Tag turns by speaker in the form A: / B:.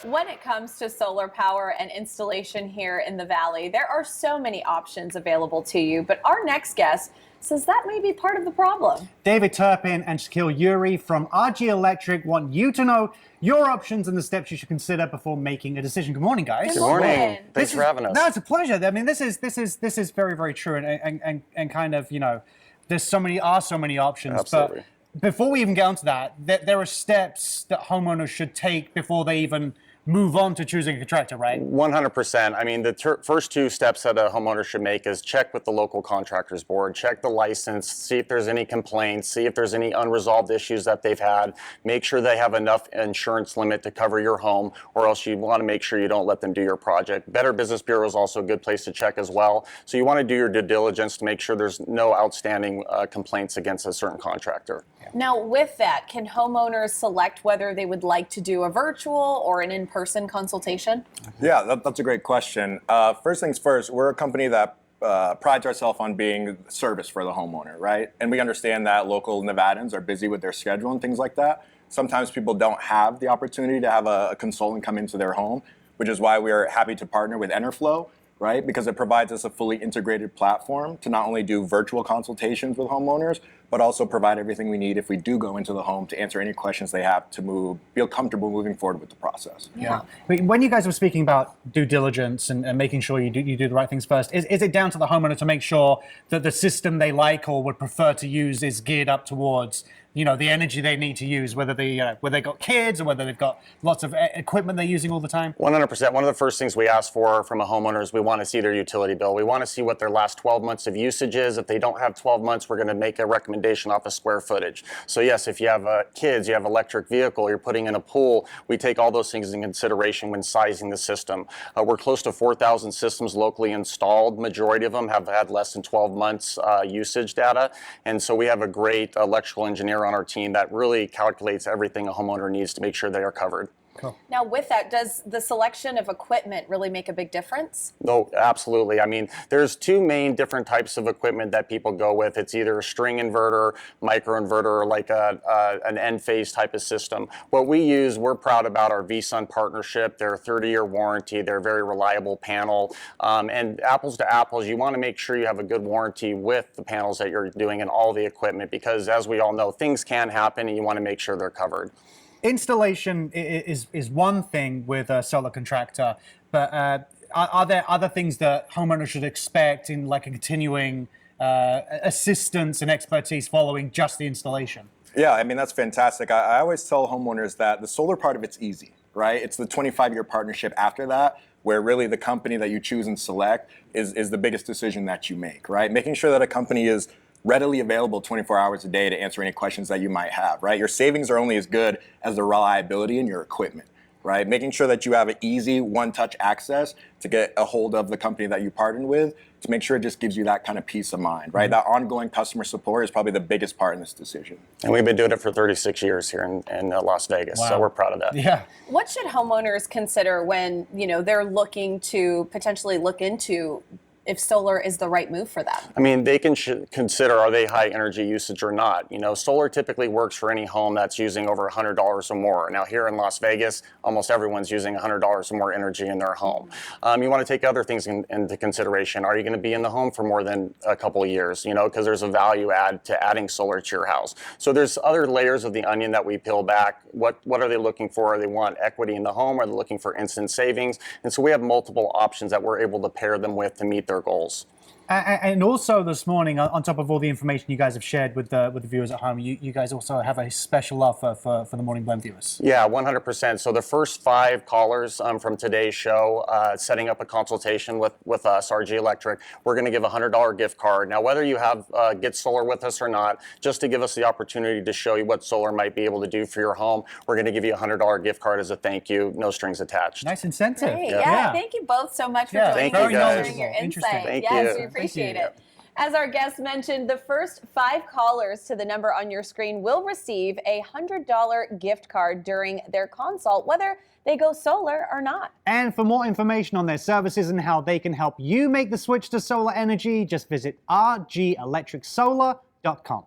A: When it comes to solar power and installation here in the Valley, there are so many options available to you, but our next guest says that may be part of the problem.
B: David Turpin and Shaquille Yuri from RG Electric want you to know your options and the steps you should consider before making a decision. Good morning, guys.
A: Good morning.
C: Thanks for having us.
B: No, it's a pleasure. I mean, this is very, very true, and kind of, you know, there's so many options.
C: Absolutely.
B: But before we even get onto that, there are steps that homeowners should take before they even move on to choosing a contractor, right?
C: 100%. I mean, the first two steps that a homeowner should make is check with the local contractors board, check the license, see if there's any complaints, see if there's any unresolved issues that they've had, make sure they have enough insurance limit to cover your home, or else you want to make sure you don't let them do your project. Better Business Bureau is also a good place to check as well. So you want to do your due diligence to make sure there's no outstanding complaints against a certain contractor.
A: Now, with that, can homeowners select whether they would like to do a virtual or an in-person consultation?
D: Yeah, that's a great question. First things first, we're a company that prides ourselves on being service for the homeowner, right? And we understand that local Nevadans are busy with their schedule and things like that. Sometimes people don't have the opportunity to have a consultant come into their home, which is why we're happy to partner with Enerflow, right? Because it provides us a fully integrated platform to not only do virtual consultations with homeowners, but also provide everything we need if we do go into the home to answer any questions they have to feel comfortable moving forward with the process.
B: Yeah. When you guys were speaking about due diligence and making sure you do the right things first, is it down to the homeowner to make sure that the system they like or would prefer to use is geared up towards, you know, the energy they need to use, whether they got kids or whether they've got lots of equipment they're using all the time?
C: 100%. One of the first things we ask for from a homeowner is we want to see their utility bill. We want to see what their last 12 months of usage is. If they don't have 12 months, we're going to make a recommendation off of square footage. So yes, if you have kids, you have electric vehicle, you're putting in a pool, we take all those things in consideration when sizing the system. We're close to 4,000 systems locally installed. Majority of them have had less than 12 months usage data. And so we have a great electrical engineer on our team that really calculates everything a homeowner needs to make sure they are covered.
B: Cool.
A: Now, with that, does the selection of equipment really make a big difference?
C: No, absolutely. I mean, there's two main different types of equipment that people go with. It's either a string inverter, microinverter, or like an end-phase type of system. What we use, we're proud about our VSUN partnership. They're a 30-year warranty. They're a very reliable panel. And apples to apples, you want to make sure you have a good warranty with the panels that you're doing and all the equipment, because as we all know, things can happen and you want to make sure they're covered.
B: Installation is one thing with a solar contractor, but are there other things that homeowners should expect in like a continuing assistance and expertise following just the installation?
D: Yeah, I mean, that's fantastic. I always tell homeowners that the solar part of it's easy, right? It's the 25-year partnership after that, where really the company that you choose and select is the biggest decision that you make, right? Making sure that a company is readily available 24 hours a day to answer any questions that you might have, right? Your savings are only as good as the reliability in your equipment, right? Making sure that you have an easy one-touch access to get a hold of the company that you partnered with to make sure it just gives you that kind of peace of mind, right? That ongoing customer support is probably the biggest part in this decision.
C: And we've been doing it for 36 years here in Las Vegas,
B: Wow.
C: so we're proud of that.
B: Yeah.
A: What should homeowners consider when, you know, they're looking to potentially look into if solar is the right move for them?
C: I mean, they can consider, are they high energy usage or not? You know, solar typically works for any home that's using over $100 or more. Now here in Las Vegas, almost everyone's using $100 or more energy in their home. You want to take other things into consideration. Are you going to be in the home for more than a couple of years? You know, because there's a value add to adding solar to your house. So there's other layers of the onion that we peel back. What are they looking for? They want equity in the home? Are they looking for instant savings? And so we have multiple options that we're able to pair them with to meet their goals.
B: And also this morning, on top of all the information you guys have shared with the viewers at home, you guys also have a special offer for the Morning Blend viewers.
C: Yeah, 100%. So the first 5 callers from today's show setting up a consultation with us, RG Electric, we're going to give a $100 gift card. Now, whether you have Get Solar with us or not, just to give us the opportunity to show you what solar might be able to do for your home, we're going to give you a $100 gift card as a thank you, no strings attached.
B: Nice incentive.
A: Great. Yeah. Thank you both so much for joining
C: Thank you,
A: us and
C: guys.
A: sharing your
B: Interesting.
A: insight.
C: Thank
A: Yes,
C: you.
A: we appreciate
B: Thank you.
A: it. As our guest mentioned, the first 5 callers to the number on your screen will receive a $100 gift card during their consult, whether they go solar or not.
B: And for more information on their services and how they can help you make the switch to solar energy, just visit rgelectricsolar.com.